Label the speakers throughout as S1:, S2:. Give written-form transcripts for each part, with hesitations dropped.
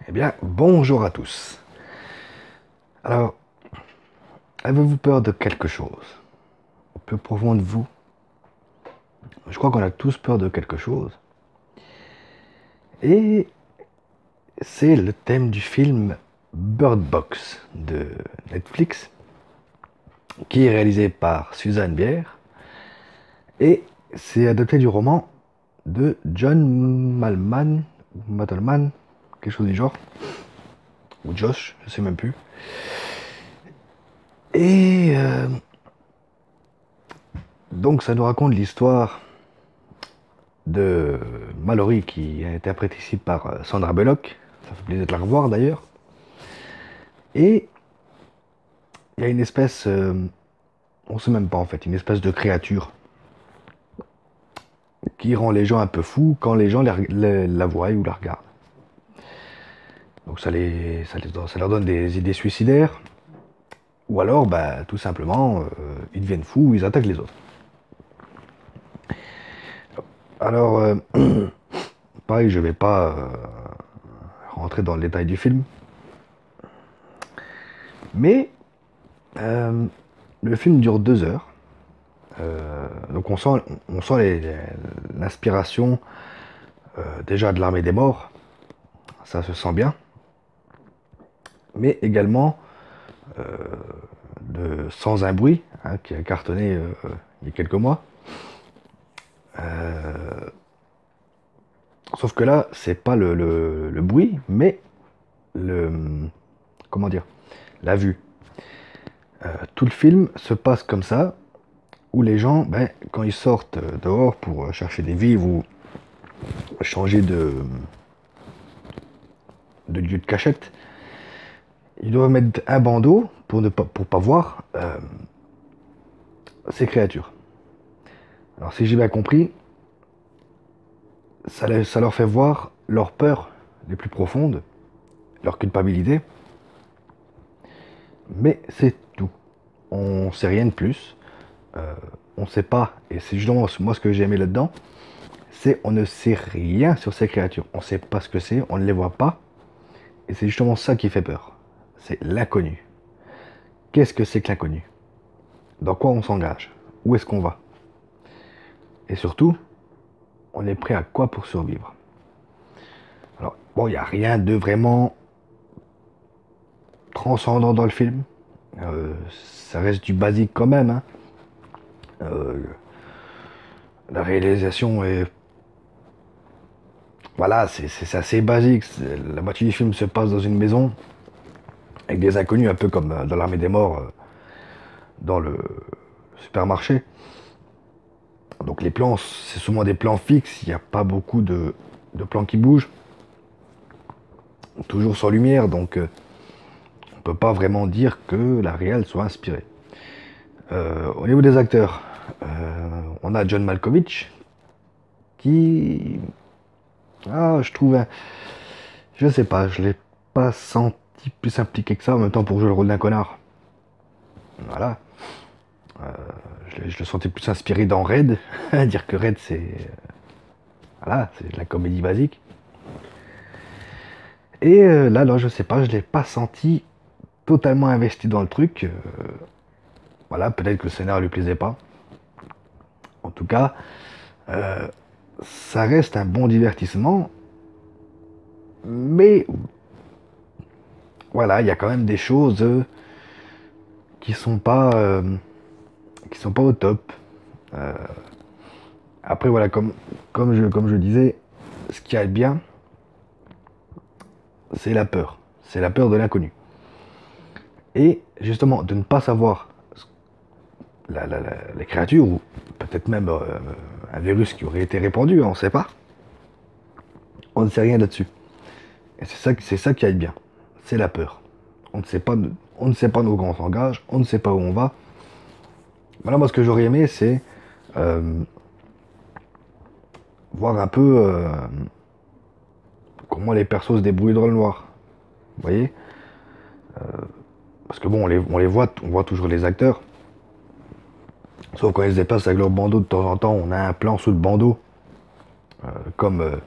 S1: Eh bien, bonjour à tous. Alors, avez-vous peur de quelque chose? Au plus profond de vous, je crois qu'on a tous peur de quelque chose. Et c'est le thème du film Bird Box de Netflix, qui est réalisé par Suzanne Bier. Et c'est adapté du roman de John Malman, ou Mattleman, quelque chose du genre, ou Josh, je sais même plus. Et donc ça nous raconte l'histoire de Mallory qui est interprétée ici par Sandra Bullock. Ça fait plaisir de la revoir d'ailleurs. Et il y a une espèce, on sait même pas en fait, une espèce de créature qui rend les gens un peu fous quand les gens la voient ou la regardent. Donc ça leur donne des idées suicidaires. Ou alors, bah, tout simplement, ils deviennent fous, ils attaquent les autres. Alors, pareil, je vais pas rentrer dans le détail du film. Mais euh, le film dure 2 heures. Donc on sent l'inspiration déjà de l'Armée des Morts, ça se sent bien, mais également de Sans un bruit, hein, qui a cartonné il y a quelques mois. Sauf que là, c'est pas le bruit, mais le comment dire, la vue. Tout le film se passe comme ça, où les gens, ben, quand ils sortent dehors pour chercher des vivres ou changer de lieu de cachette, ils doivent mettre un bandeau pour pas voir ces créatures. Alors si j'ai bien compris, ça leur fait voir leurs peurs les plus profondes, leur culpabilité, mais c'est tout. On sait rien de plus. On sait pas, et c'est justement moi ce que j'ai aimé là-dedans, c'est on ne sait rien sur ces créatures. On sait pas ce que c'est, on ne les voit pas, et c'est justement ça qui fait peur. C'est l'inconnu. Qu'est-ce que c'est que l'inconnu? Dans quoi on s'engage? Où est-ce qu'on va? Et surtout, on est prêt à quoi pour survivre? Alors, bon, il n'y a rien de vraiment transcendant dans le film. Ça reste du basique quand même, hein. Euh, la réalisation est... Voilà, c'est assez basique. La moitié du film se passe dans une maison, avec des inconnus, un peu comme dans l'Armée des Morts, dans le supermarché. Donc les plans, c'est souvent des plans fixes, il n'y a pas beaucoup de plans qui bougent. Toujours sans lumière, donc on peut pas vraiment dire que la réal soit inspirée. Au niveau des acteurs, on a John Malkovich, qui... Ah, je trouve... Je sais pas, je l'ai pas senti plus impliqué que ça, en même temps pour jouer le rôle d'un connard. Voilà. Je le sentais plus inspiré dans Red. Dire que Red, c'est... Voilà, c'est de la comédie basique. Et là, je sais pas, je l'ai pas senti totalement investi dans le truc. Voilà, peut-être que le scénario lui plaisait pas. En tout cas, ça reste un bon divertissement. Mais voilà, il y a quand même des choses qui sont pas au top. Après voilà, comme je disais, ce qui est bien, c'est la peur. C'est la peur de l'inconnu. Et justement, de ne pas savoir les créatures, ou peut-être même un virus qui aurait été répandu, on ne sait pas. On ne sait rien là-dessus. Et c'est ça qui est bien. C'est la peur. On ne sait pas où on s'engage, on ne sait pas où on va. Voilà, moi ce que j'aurais aimé, c'est voir un peu comment les persos se débrouillent dans le noir. Vous voyez? Parce que bon, on voit toujours les acteurs. Sauf quand ils se déplacent avec leur bandeau, de temps en temps, on a un plan sous le bandeau. Comme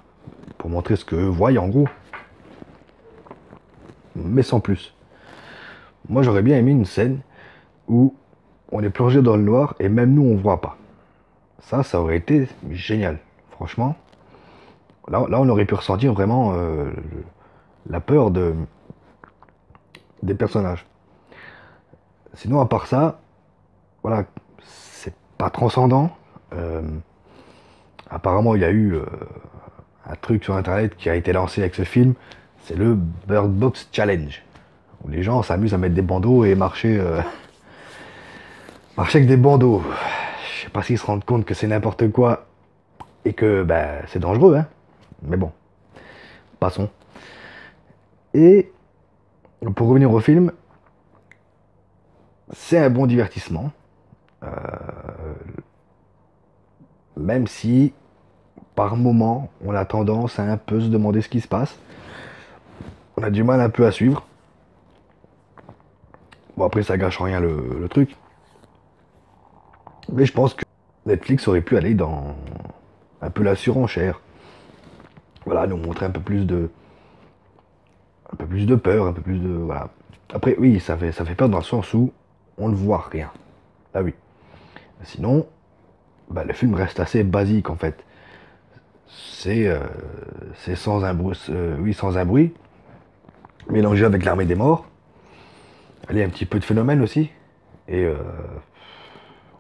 S1: pour montrer ce qu'eux voient en gros. mais sans plus. Moi, j'aurais bien aimé une scène où on est plongé dans le noir et même nous, on voit pas. Ça aurait été génial. Franchement, là on aurait pu ressentir vraiment la peur des personnages. Sinon, à part ça, voilà, c'est pas transcendant. Euh, Apparemment, il y a eu un truc sur internet qui a été lancé avec ce film, c'est le Bird Box Challenge, où les gens s'amusent à mettre des bandeaux et marcher, marcher avec des bandeaux. Je sais pas s'ils se rendent compte que c'est n'importe quoi et que bah, c'est dangereux, hein. Mais bon, passons. Et pour revenir au film, c'est un bon divertissement, même si par moment on a tendance à un peu se demander ce qui se passe. On a du mal un peu à suivre. Bon, après, ça gâche rien le truc. Mais je pense que Netflix aurait pu aller dans un peu la surenchère. Voilà, nous montrer un peu plus de peur, un peu plus de, voilà. Après, oui, ça fait peur dans le sens où on ne voit rien. Ah oui. Sinon, bah, le film reste assez basique en fait. C'est sans un bruit, oui, sans un bruit, mélangé avec l'armée des morts. Allez, un petit peu de phénomène aussi. Et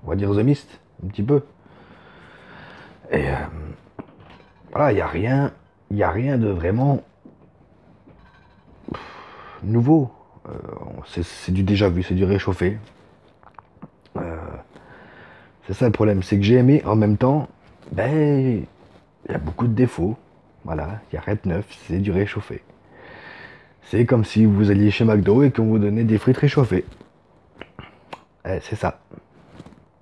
S1: on va dire The Mist, un petit peu. Et voilà, il y a rien de vraiment nouveau. C'est du déjà vu, c'est du réchauffé. C'est ça le problème, c'est que j'ai aimé en même temps, ben, il y a beaucoup de défauts. Voilà, il n'y a rien de neuf, c'est du réchauffé. C'est comme si vous alliez chez McDo et qu'on vous donnait des frites réchauffées. C'est ça.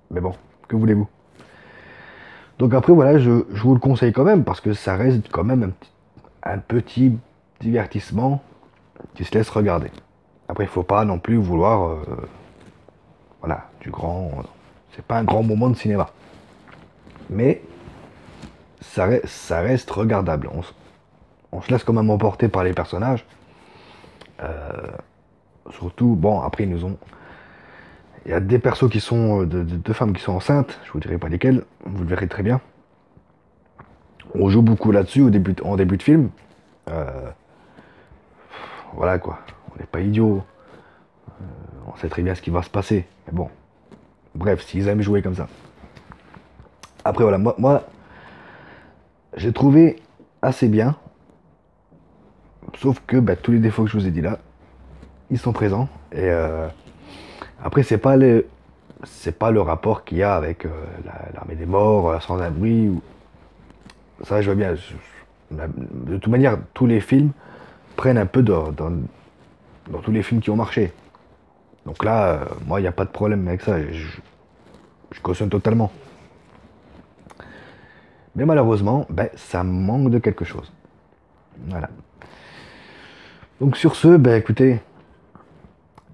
S1: Mais bon, que voulez-vous? Donc après, voilà, je vous le conseille quand même, parce que ça reste quand même un petit divertissement qui se laisse regarder. Après, il faut pas non plus vouloir, voilà, du grand... C'est pas un grand moment de cinéma. Mais ça reste regardable. On se laisse quand même emporter par les personnages. Surtout, bon, après, ils nous ont... Il y a des persos qui sont... deux femmes qui sont enceintes, je vous dirai pas lesquelles, vous le verrez très bien. On joue beaucoup là-dessus en début de film. Voilà quoi, on n'est pas idiots. On sait très bien ce qui va se passer. Mais bon, bref, s'ils aiment jouer comme ça. Après voilà, moi j'ai trouvé assez bien. Sauf que bah, tous les défauts que je vous ai dit là, ils sont présents. Et après, c'est pas le rapport qu'il y a avec l'armée des morts, sans abri. Ça, je vois bien. De toute manière, tous les films prennent un peu dans tous les films qui ont marché. Donc là, moi, il n'y a pas de problème avec ça. Je cautionne totalement. Mais malheureusement, ben, ça manque de quelque chose. Voilà. Donc sur ce, ben écoutez,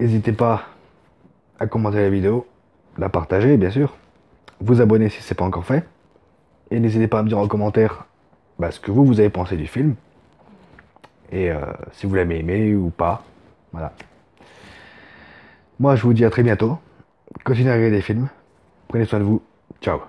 S1: n'hésitez pas à commenter la vidéo, la partager bien sûr, vous abonner si ce n'est pas encore fait, et n'hésitez pas à me dire en commentaire ce que vous avez pensé du film, et si vous l'avez aimé ou pas. Voilà. Moi je vous dis à très bientôt, continuez à regarder des films, prenez soin de vous, ciao.